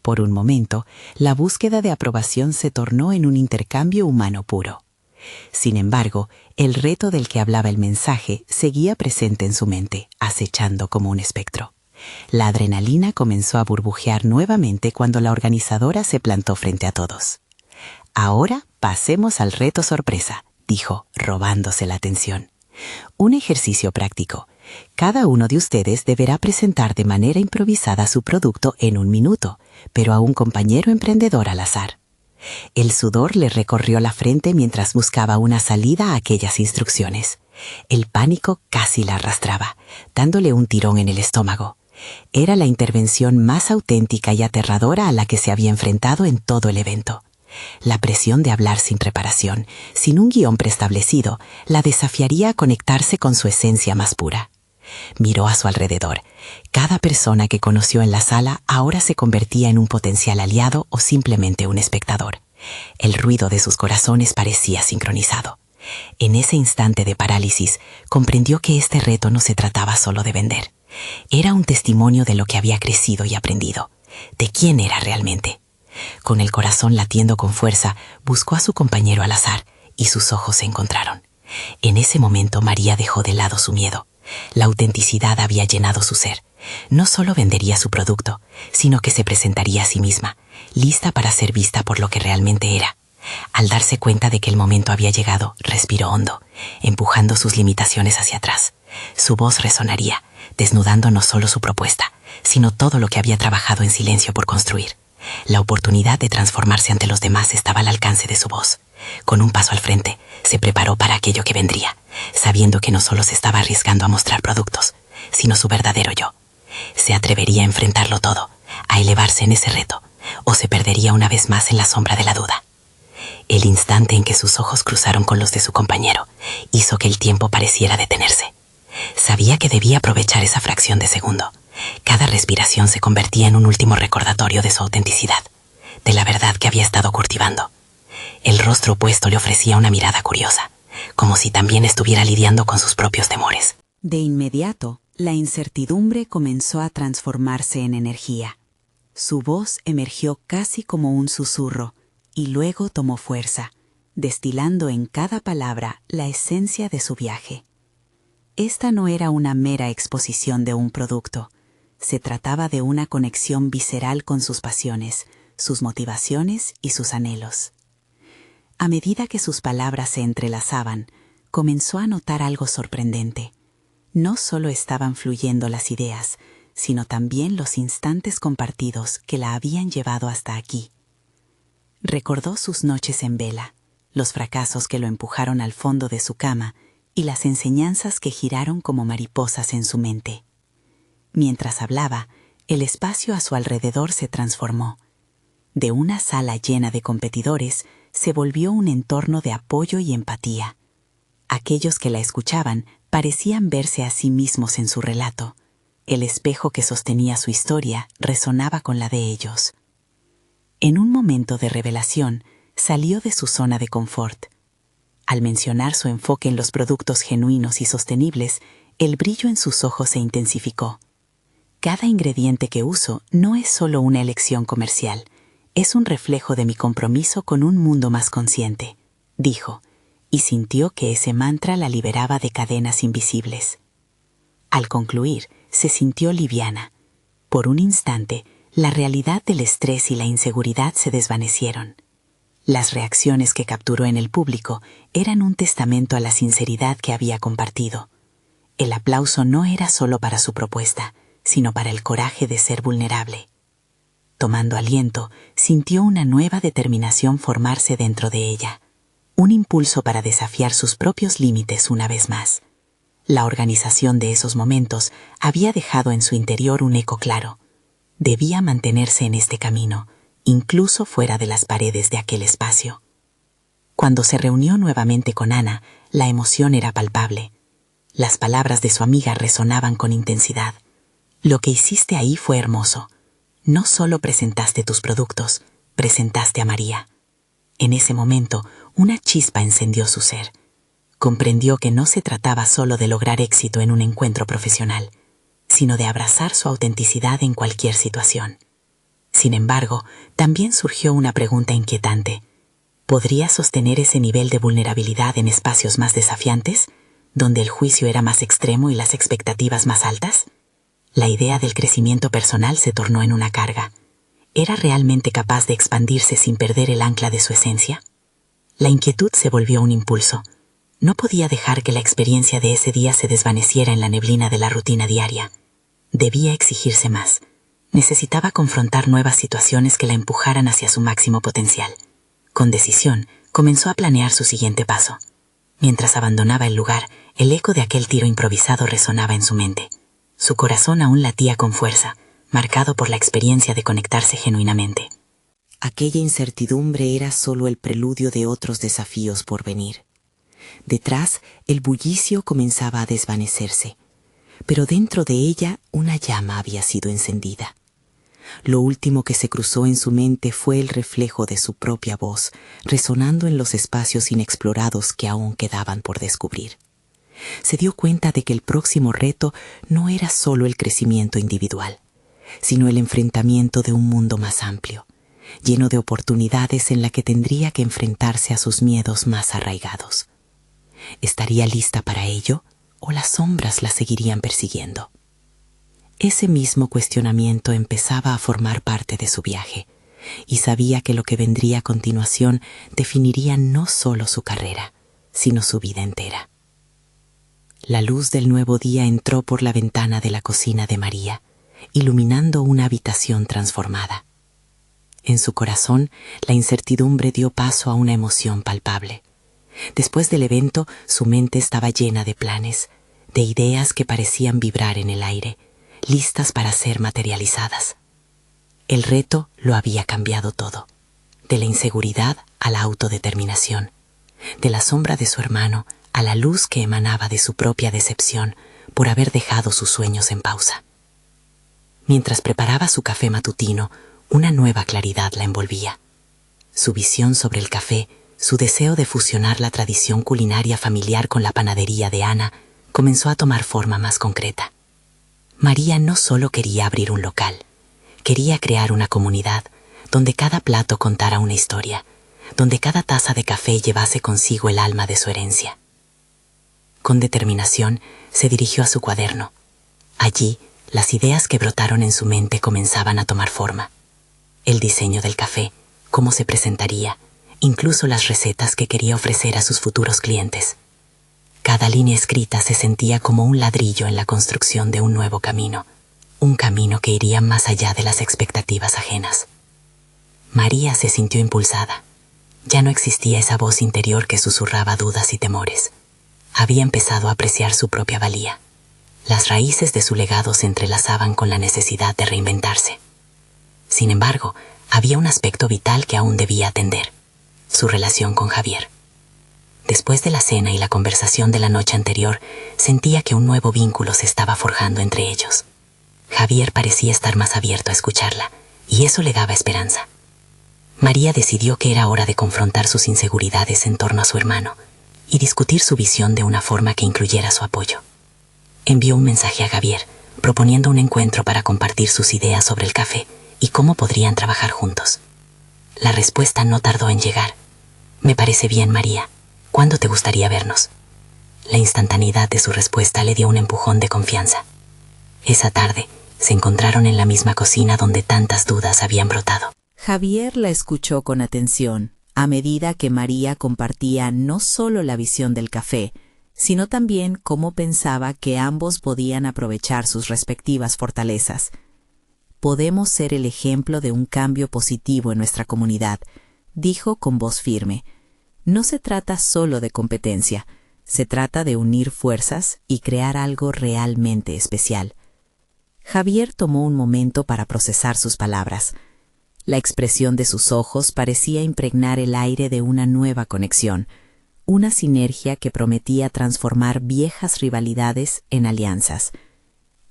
Por un momento, la búsqueda de aprobación se tornó en un intercambio humano puro. Sin embargo, el reto del que hablaba el mensaje seguía presente en su mente, acechando como un espectro. La adrenalina comenzó a burbujear nuevamente cuando la organizadora se plantó frente a todos. «Ahora pasemos al reto sorpresa», dijo, robándose la atención. «Un ejercicio práctico. Cada uno de ustedes deberá presentar de manera improvisada su producto en 1 minuto, pero a un compañero emprendedor al azar». El sudor le recorrió la frente mientras buscaba una salida a aquellas instrucciones. El pánico casi la arrastraba, dándole un tirón en el estómago. Era la intervención más auténtica y aterradora a la que se había enfrentado en todo el evento. La presión de hablar sin preparación, sin un guión preestablecido, la desafiaría a conectarse con su esencia más pura. Miró a su alrededor. Cada persona que conoció en la sala ahora se convertía en un potencial aliado o simplemente un espectador. El ruido de sus corazones parecía sincronizado. En ese instante de parálisis, comprendió que este reto no se trataba solo de vender. Era un testimonio de lo que había crecido y aprendido, de quién era realmente. Con el corazón latiendo con fuerza, buscó a su compañero al azar y sus ojos se encontraron. En ese momento María dejó de lado su miedo. La autenticidad había llenado su ser. No solo vendería su producto, sino que se presentaría a sí misma, lista para ser vista por lo que realmente era. Al darse cuenta de que el momento había llegado, respiró hondo, empujando sus limitaciones hacia atrás. Su voz resonaría, desnudando no solo su propuesta, sino todo lo que había trabajado en silencio por construir. La oportunidad de transformarse ante los demás estaba al alcance de su voz. Con un paso al frente, se preparó para aquello que vendría, sabiendo que no solo se estaba arriesgando a mostrar productos, sino su verdadero yo. ¿Se atrevería a enfrentarlo todo, a elevarse en ese reto, o se perdería una vez más en la sombra de la duda? El instante en que sus ojos cruzaron con los de su compañero hizo que el tiempo pareciera detenerse. Sabía que debía aprovechar esa fracción de segundo. Cada respiración se convertía en un último recordatorio de su autenticidad, de la verdad que había estado cultivando. El rostro opuesto le ofrecía una mirada curiosa, como si también estuviera lidiando con sus propios temores. De inmediato, la incertidumbre comenzó a transformarse en energía. Su voz emergió casi como un susurro, y luego tomó fuerza, destilando en cada palabra la esencia de su viaje. Esta no era una mera exposición de un producto. Se trataba de una conexión visceral con sus pasiones, sus motivaciones y sus anhelos. A medida que sus palabras se entrelazaban, comenzó a notar algo sorprendente. No solo estaban fluyendo las ideas, sino también los instantes compartidos que la habían llevado hasta aquí. Recordó sus noches en vela, los fracasos que lo empujaron al fondo de su cama y las enseñanzas que giraron como mariposas en su mente. Mientras hablaba, el espacio a su alrededor se transformó. De una sala llena de competidores, se volvió un entorno de apoyo y empatía. Aquellos que la escuchaban parecían verse a sí mismos en su relato. El espejo que sostenía su historia resonaba con la de ellos. En un momento de revelación, salió de su zona de confort. Al mencionar su enfoque en los productos genuinos y sostenibles, el brillo en sus ojos se intensificó. Cada ingrediente que uso no es solo una elección comercial, es un reflejo de mi compromiso con un mundo más consciente, dijo, y sintió que ese mantra la liberaba de cadenas invisibles. Al concluir, se sintió liviana. Por un instante, la realidad del estrés y la inseguridad se desvanecieron. Las reacciones que capturó en el público eran un testamento a la sinceridad que había compartido. El aplauso no era solo para su propuesta, sino para el coraje de ser vulnerable. Tomando aliento, sintió una nueva determinación formarse dentro de ella, un impulso para desafiar sus propios límites una vez más. La organización de esos momentos había dejado en su interior un eco claro. Debía mantenerse en este camino, incluso fuera de las paredes de aquel espacio. Cuando se reunió nuevamente con Ana, la emoción era palpable. Las palabras de su amiga resonaban con intensidad. Lo que hiciste ahí fue hermoso. No solo presentaste tus productos, presentaste a María. En ese momento, una chispa encendió su ser. Comprendió que no se trataba solo de lograr éxito en un encuentro profesional, sino de abrazar su autenticidad en cualquier situación. Sin embargo, también surgió una pregunta inquietante. ¿Podría sostener ese nivel de vulnerabilidad en espacios más desafiantes, donde el juicio era más extremo y las expectativas más altas? La idea del crecimiento personal se tornó en una carga. ¿Era realmente capaz de expandirse sin perder el ancla de su esencia? La inquietud se volvió un impulso. No podía dejar que la experiencia de ese día se desvaneciera en la neblina de la rutina diaria. Debía exigirse más. Necesitaba confrontar nuevas situaciones que la empujaran hacia su máximo potencial. Con decisión, comenzó a planear su siguiente paso. Mientras abandonaba el lugar, el eco de aquel tiro improvisado resonaba en su mente. Su corazón aún latía con fuerza, marcado por la experiencia de conectarse genuinamente. Aquella incertidumbre era solo el preludio de otros desafíos por venir. Detrás, el bullicio comenzaba a desvanecerse, pero dentro de ella una llama había sido encendida. Lo último que se cruzó en su mente fue el reflejo de su propia voz, resonando en los espacios inexplorados que aún quedaban por descubrir. Se dio cuenta de que el próximo reto no era solo el crecimiento individual, sino el enfrentamiento de un mundo más amplio, lleno de oportunidades en la que tendría que enfrentarse a sus miedos más arraigados. ¿Estaría lista para ello o las sombras la seguirían persiguiendo? Ese mismo cuestionamiento empezaba a formar parte de su viaje, y sabía que lo que vendría a continuación definiría no solo su carrera, sino su vida entera. La luz del nuevo día entró por la ventana de la cocina de María, iluminando una habitación transformada. En su corazón, la incertidumbre dio paso a una emoción palpable. Después del evento, su mente estaba llena de planes, de ideas que parecían vibrar en el aire, listas para ser materializadas. El reto lo había cambiado todo, de la inseguridad a la autodeterminación, de la sombra de su hermano a la luz que emanaba de su propia decepción por haber dejado sus sueños en pausa. Mientras preparaba su café matutino, una nueva claridad la envolvía. Su visión sobre el café, su deseo de fusionar la tradición culinaria familiar con la panadería de Ana, comenzó a tomar forma más concreta. María no solo quería abrir un local, quería crear una comunidad donde cada plato contara una historia, donde cada taza de café llevase consigo el alma de su herencia. Con determinación, se dirigió a su cuaderno. Allí, las ideas que brotaron en su mente comenzaban a tomar forma. El diseño del café, cómo se presentaría, incluso las recetas que quería ofrecer a sus futuros clientes. Cada línea escrita se sentía como un ladrillo en la construcción de un nuevo camino, un camino que iría más allá de las expectativas ajenas. María se sintió impulsada. Ya no existía esa voz interior que susurraba dudas y temores. Había empezado a apreciar su propia valía. Las raíces de su legado se entrelazaban con la necesidad de reinventarse. Sin embargo, había un aspecto vital que aún debía atender: su relación con Javier. Después de la cena y la conversación de la noche anterior, sentía que un nuevo vínculo se estaba forjando entre ellos. Javier parecía estar más abierto a escucharla, y eso le daba esperanza. María decidió que era hora de confrontar sus inseguridades en torno a su hermano y discutir su visión de una forma que incluyera su apoyo. Envió un mensaje a Javier, proponiendo un encuentro para compartir sus ideas sobre el café y cómo podrían trabajar juntos. La respuesta no tardó en llegar. «Me parece bien, María. ¿Cuándo te gustaría vernos?» La instantaneidad de su respuesta le dio un empujón de confianza. Esa tarde, se encontraron en la misma cocina donde tantas dudas habían brotado. Javier la escuchó con atención, a medida que María compartía no solo la visión del café, sino también cómo pensaba que ambos podían aprovechar sus respectivas fortalezas. «Podemos ser el ejemplo de un cambio positivo en nuestra comunidad», dijo con voz firme. «No se trata solo de competencia, Se trata de unir fuerzas y crear algo realmente especial. Javier tomó un momento para procesar sus palabras. La expresión de sus ojos parecía impregnar el aire de una nueva conexión, una sinergia que prometía transformar viejas rivalidades en alianzas.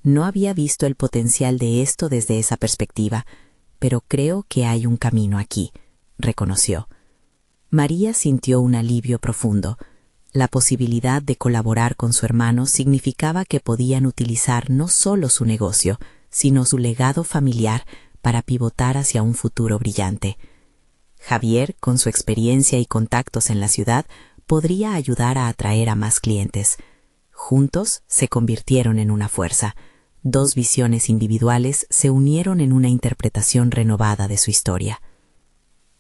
No había visto el potencial de esto desde esa perspectiva, pero creo que hay un camino aquí, reconoció. María sintió un alivio profundo. La posibilidad de colaborar con su hermano significaba que podían utilizar no solo su negocio, sino su legado familiar para pivotar hacia un futuro brillante. Javier, con su experiencia y contactos en la ciudad, podría ayudar a atraer a más clientes. Juntos se convirtieron en una fuerza. Dos visiones individuales se unieron en una interpretación renovada de su historia.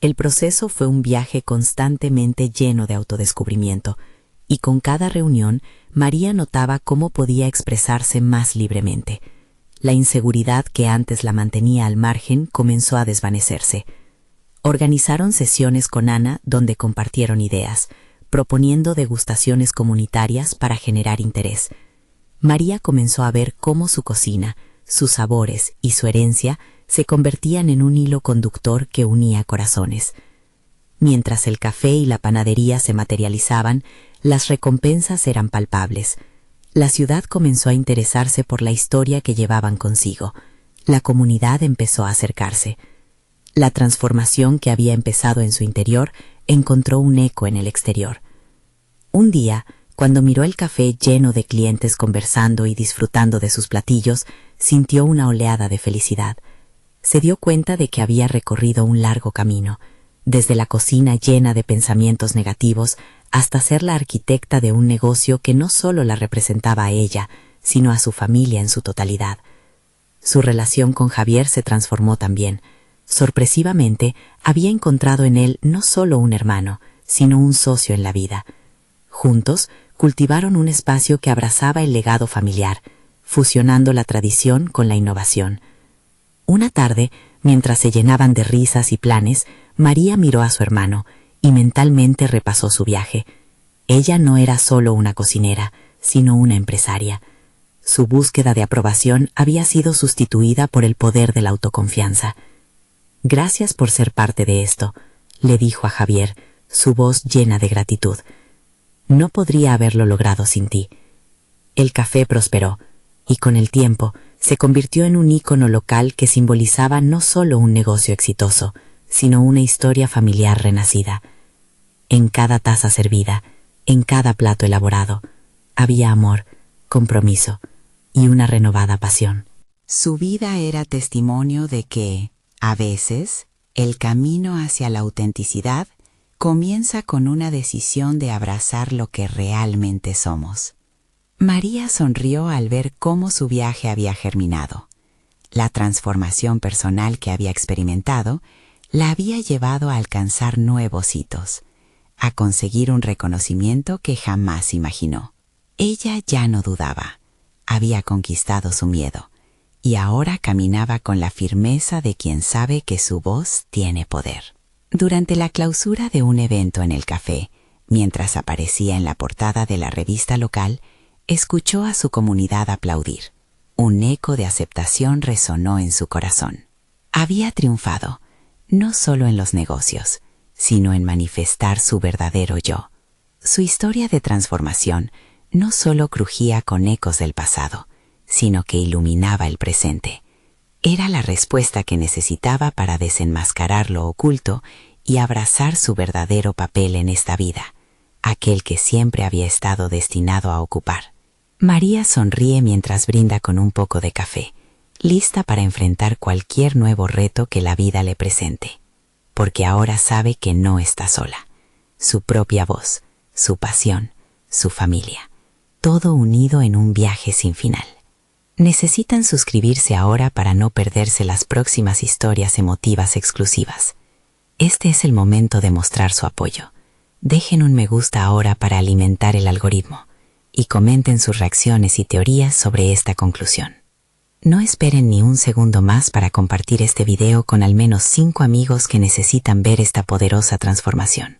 El proceso fue un viaje constantemente lleno de autodescubrimiento, y con cada reunión María notaba cómo podía expresarse más libremente. La inseguridad que antes la mantenía al margen comenzó a desvanecerse. Organizaron sesiones con Ana donde compartieron ideas, proponiendo degustaciones comunitarias para generar interés. María comenzó a ver cómo su cocina, sus sabores y su herencia se convertían en un hilo conductor que unía corazones. Mientras el café y la panadería se materializaban, las recompensas eran palpables. La ciudad comenzó a interesarse por la historia que llevaban consigo. La comunidad empezó a acercarse. La transformación que había empezado en su interior encontró un eco en el exterior. Un día, cuando miró el café lleno de clientes conversando y disfrutando de sus platillos, sintió una oleada de felicidad. Se dio cuenta de que había recorrido un largo camino, desde la cocina llena de pensamientos negativos hasta ser la arquitecta de un negocio que no solo la representaba a ella, sino a su familia en su totalidad. Su relación con Javier se transformó también. Sorpresivamente, había encontrado en él no solo un hermano, sino un socio en la vida. Juntos, cultivaron un espacio que abrazaba el legado familiar, fusionando la tradición con la innovación. Una tarde, mientras se llenaban de risas y planes, María miró a su hermano y mentalmente repasó su viaje. Ella no era solo una cocinera, sino una empresaria. Su búsqueda de aprobación había sido sustituida por el poder de la autoconfianza. «Gracias por ser parte de esto», le dijo a Javier, su voz llena de gratitud. «No podría haberlo logrado sin ti». El café prosperó, y con el tiempo se convirtió en un ícono local que simbolizaba no solo un negocio exitoso, sino una historia familiar renacida. En cada taza servida, en cada plato elaborado, había amor, compromiso y una renovada pasión. Su vida era testimonio de que, a veces, el camino hacia la autenticidad comienza con una decisión de abrazar lo que realmente somos. María sonrió al ver cómo su viaje había germinado. La transformación personal que había experimentado la había llevado a alcanzar nuevos hitos, a conseguir un reconocimiento que jamás imaginó. Ella ya no dudaba, había conquistado su miedo, y ahora caminaba con la firmeza de quien sabe que su voz tiene poder. Durante la clausura de un evento en el café, mientras aparecía en la portada de la revista local, escuchó a su comunidad aplaudir. Un eco de aceptación resonó en su corazón. Había triunfado, no solo en los negocios, sino en manifestar su verdadero yo. Su historia de transformación no solo crujía con ecos del pasado, sino que iluminaba el presente. Era la respuesta que necesitaba para desenmascarar lo oculto y abrazar su verdadero papel en esta vida, aquel que siempre había estado destinado a ocupar. María sonríe mientras brinda con un poco de café, lista para enfrentar cualquier nuevo reto que la vida le presente, porque ahora sabe que no está sola. Su propia voz, su pasión, su familia, todo unido en un viaje sin final. Necesitan suscribirse ahora para no perderse las próximas historias emotivas exclusivas. Este es el momento de mostrar su apoyo. Dejen un me gusta ahora para alimentar el algoritmo y comenten sus reacciones y teorías sobre esta conclusión. No esperen ni un segundo más para compartir este video con al menos 5 amigos que necesitan ver esta poderosa transformación.